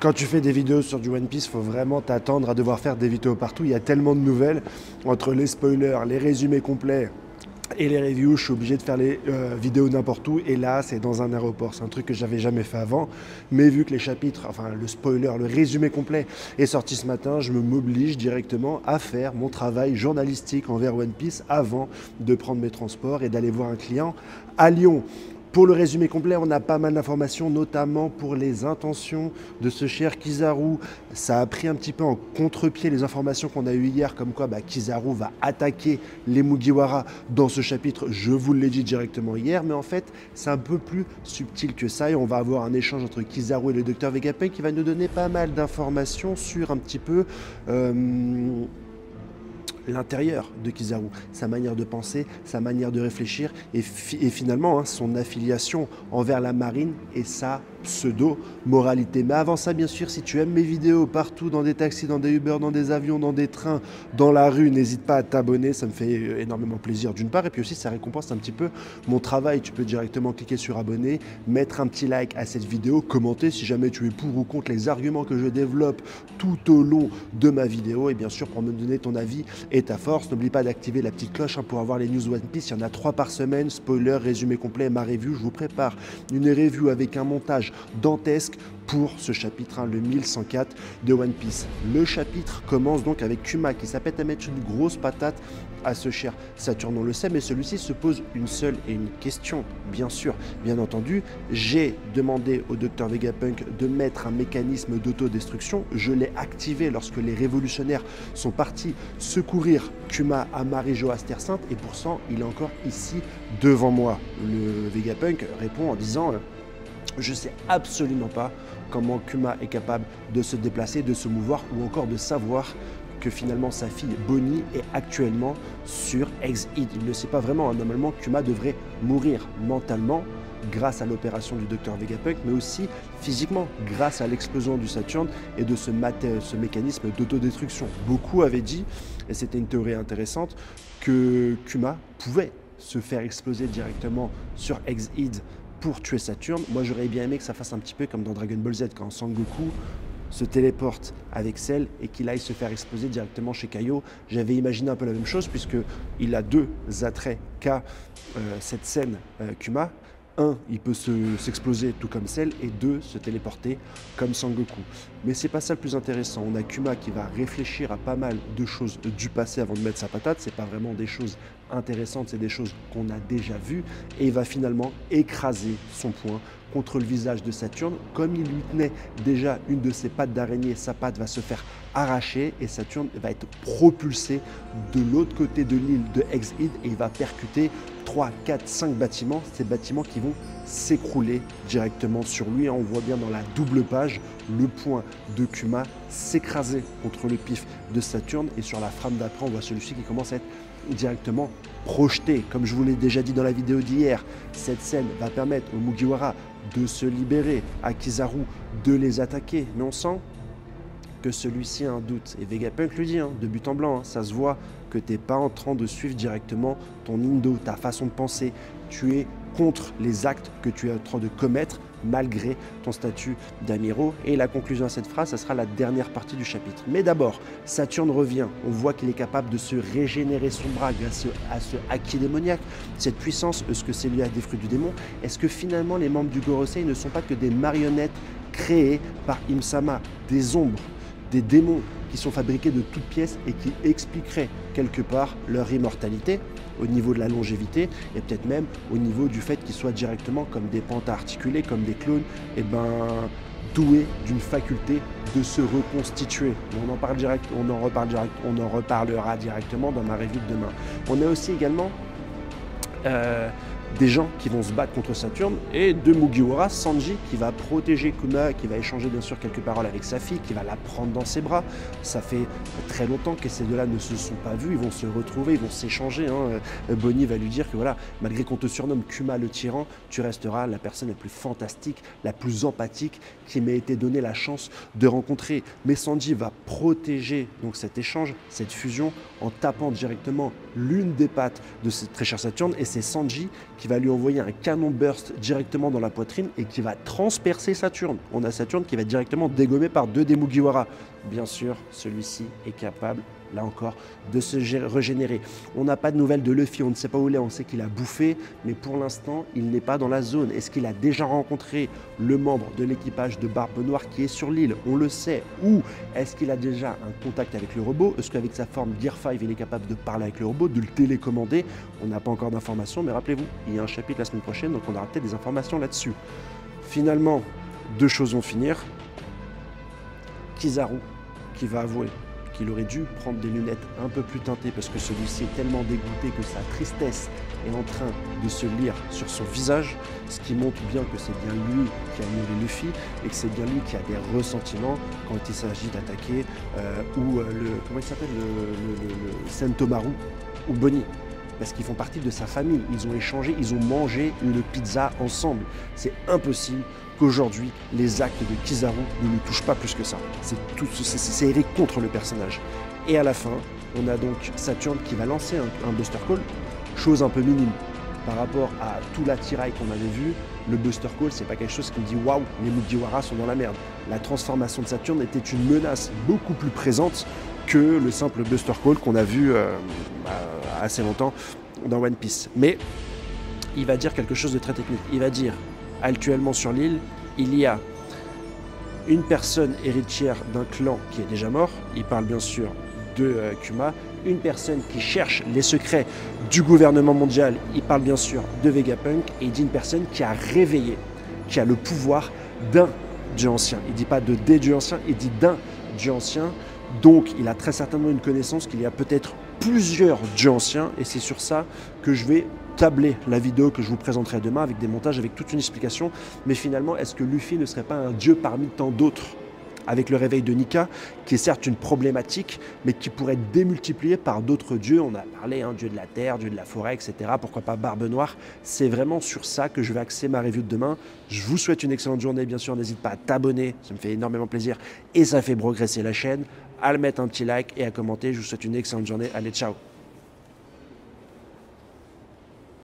Quand tu fais des vidéos sur du One Piece, il faut vraiment t'attendre à devoir faire des vidéos partout. Il y a tellement de nouvelles, entre les spoilers, les résumés complets et les reviews, je suis obligé de faire les vidéos n'importe où. Et là, c'est dans un aéroport. C'est un truc que j'avais jamais fait avant. Mais vu que les chapitres, enfin le spoiler, le résumé complet est sorti ce matin, je m'oblige directement à faire mon travail journalistique envers One Piece avant de prendre mes transports et d'aller voir un client à Lyon. Pour le résumé complet, on a pas mal d'informations, notamment pour les intentions de ce cher Kizaru. Ça a pris un petit peu en contre-pied les informations qu'on a eues hier, comme quoi Kizaru va attaquer les Mugiwara dans ce chapitre. Je vous l'ai dit directement hier, mais en fait, c'est un peu plus subtil que ça. Et on va avoir un échange entre Kizaru et le docteur Vegapunk qui va nous donner pas mal d'informations sur un petit peu l'intérieur de Kizaru, sa manière de penser, sa manière de réfléchir et finalement son affiliation envers la marine et sa pseudo-moralité. Mais avant ça, bien sûr, si tu aimes mes vidéos partout, dans des taxis, dans des Uber, dans des avions, dans des trains, dans la rue, n'hésite pas à t'abonner, ça me fait énormément plaisir d'une part, et puis aussi ça récompense un petit peu mon travail. Tu peux directement cliquer sur abonner, mettre un petit like à cette vidéo, commenter si jamais tu es pour ou contre les arguments que je développe tout au long de ma vidéo, et bien sûr pour me donner ton avis et ta force. N'oublie pas d'activer la petite cloche pour avoir les news One Piece. Il y en a 3 par semaine, spoiler, résumé complet, ma review. Je vous prépare une review avec un montage dantesque pour ce chapitre, le 1104 de One Piece. Le chapitre commence donc avec Kuma qui s'apprête à mettre une grosse patate à ce cher Saturne, on le sait, mais celui-ci se pose une seule et une question, bien sûr. Bien entendu, j'ai demandé au docteur Vegapunk de mettre un mécanisme d'autodestruction. Je l'ai activé lorsque les révolutionnaires sont partis secourir Kuma à Marie-Jo Terre Sainte, et pour ça, il est encore ici devant moi. Le Vegapunk répond en disant je sais absolument pas comment Kuma est capable de se déplacer, de se mouvoir, ou encore de savoir que finalement sa fille Bonnie est actuellement sur Exit. Il ne sait pas vraiment. Normalement, Kuma devrait mourir mentalement grâce à l'opération du docteur Vegapunk, mais aussi physiquement grâce à l'explosion du Saturne et de ce mécanisme d'autodestruction. Beaucoup avaient dit, et c'était une théorie intéressante, que Kuma pouvait se faire exploser directement sur Exit pour tuer Saturne. Moi, j'aurais bien aimé que ça fasse un petit peu comme dans Dragon Ball Z, quand Sangoku se téléporte avec Cell et qu'il aille se faire exploser directement chez Kaio. J'avais imaginé un peu la même chose, puisqu'il a 2 attraits qu'a cette scène Kuma. 1, il peut s'exploser tout comme Cell, et 2, se téléporter comme Sangoku. Mais c'est pas ça le plus intéressant. On a Kuma qui va réfléchir à pas mal de choses du passé avant de mettre sa patate. C'est pas vraiment des choses intéressantes, c'est des choses qu'on a déjà vues, et il va finalement écraser son poing contre le visage de Saturne. Comme il lui tenait déjà une de ses pattes d'araignée, sa patte va se faire arracher et Saturne va être propulsé de l'autre côté de l'île de Exit, et il va percuter 3, 4, 5 bâtiments, ces bâtiments qui vont s'écrouler directement sur lui. On voit bien dans la double page le poing de Kuma s'écraser contre le pif de Saturne, et sur la frame d'après on voit celui-ci qui commence à être directement projeté. Comme je vous l'ai déjà dit dans la vidéo d'hier, cette scène va permettre aux Mugiwara de se libérer, à Kizaru de les attaquer, mais on sent que celui-ci a un doute, et Vegapunk lui dit de but en blanc, ça se voit que tu n'es pas en train de suivre directement ton indo, ta façon de penser, tu es contre les actes que tu es en train de commettre malgré ton statut d'Amiro. Et la conclusion à cette phrase, ça sera la dernière partie du chapitre. Mais d'abord, Saturne revient, on voit qu'il est capable de se régénérer son bras grâce à ce haki démoniaque. Cette puissance, est-ce que c'est lié à des fruits du démon? Est-ce que finalement les membres du Gorosei ne sont pas que des marionnettes créées par Im-sama, des ombres, des démons qui sont fabriqués de toutes pièces et qui expliqueraient quelque part leur immortalité au niveau de la longévité, et peut-être même au niveau du fait qu'ils soient directement comme des pentarticulés, comme des clones, doués d'une faculté de se reconstituer. On en reparlera directement dans ma review de demain. On a aussi également des gens qui vont se battre contre Saturne, et de Mugiwara, Sanji qui va protéger Kuma, qui va échanger bien sûr quelques paroles avec sa fille, qui va la prendre dans ses bras. Ça fait très longtemps que ces deux-là ne se sont pas vus, ils vont se retrouver, ils vont s'échanger. Bonnie va lui dire que voilà, malgré qu'on te surnomme Kuma le tyran, tu resteras la personne la plus fantastique, la plus empathique qui m'ait été donné la chance de rencontrer. Mais Sanji va protéger donc cet échange, cette fusion, en tapant directement l'une des pattes de cette très chère Saturne, et c'est Sanji qui va lui envoyer un canon burst directement dans la poitrine et qui va transpercer Saturne. On a Saturne qui va être directement dégommé par 2 des Mugiwara. Bien sûr, celui-ci est capable, là encore, de se régénérer. On n'a pas de nouvelles de Luffy, on ne sait pas où il est, on sait qu'il a bouffé, mais pour l'instant, il n'est pas dans la zone. Est-ce qu'il a déjà rencontré le membre de l'équipage de Barbe Noire qui est sur l'île? On le sait. Ou est-ce qu'il a déjà un contact avec le robot? Est-ce qu'avec sa forme Gear 5, il est capable de parler avec le robot, de le télécommander? On n'a pas encore d'informations, mais rappelez-vous, il y a un chapitre la semaine prochaine, donc on aura peut-être des informations là-dessus. Finalement, 2 choses vont finir. Kizaru, qui va avouer qu'il aurait dû prendre des lunettes un peu plus teintées parce que celui-ci est tellement dégoûté que sa tristesse est en train de se lire sur son visage, ce qui montre bien que c'est bien lui qui a muré Luffy et que c'est bien lui qui a des ressentiments quand il s'agit d'attaquer comment il s'appelle, le Sentomaru ou Bonnie. Parce qu'ils font partie de sa famille, ils ont échangé, ils ont mangé une pizza ensemble. C'est impossible qu'aujourd'hui, les actes de Kizaru ne nous touchent pas plus que ça. C'est erré contre le personnage. Et à la fin, on a donc Saturne qui va lancer un Buster Call, chose un peu minime. Par rapport à tout l'attirail qu'on avait vu, le Buster Call, c'est pas quelque chose qui me dit « Waouh, les Mugiwara sont dans la merde ». La transformation de Saturne était une menace beaucoup plus présente que le simple Buster Call qu'on a vu assez longtemps dans One Piece. Mais il va dire quelque chose de très technique. Il va dire, actuellement sur l'île, il y a une personne héritière d'un clan qui est déjà mort. Il parle bien sûr de Kuma. Une personne qui cherche les secrets du gouvernement mondial. Il parle bien sûr de Vegapunk. Et il dit une personne qui a réveillé, qui a le pouvoir d'un dieu ancien. Il ne dit pas de des dieux anciens, il dit d'un dieu ancien. Donc, il a très certainement une connaissance qu'il y a peut-être plusieurs dieux anciens et c'est sur ça que je vais tabler la vidéo que je vous présenterai demain avec des montages, avec toute une explication. Mais finalement, est-ce que Luffy ne serait pas un dieu parmi tant d'autres? Avec le réveil de Nika, qui est certes une problématique, mais qui pourrait être démultipliée par d'autres dieux. On a parlé, dieu de la terre, dieu de la forêt, etc. Pourquoi pas Barbe Noire? C'est vraiment sur ça que je vais axer ma review de demain. Je vous souhaite une excellente journée, bien sûr. N'hésite pas à t'abonner, ça me fait énormément plaisir et ça fait progresser la chaîne. À le mettre un petit like et à commenter. Je vous souhaite une excellente journée. Allez, ciao!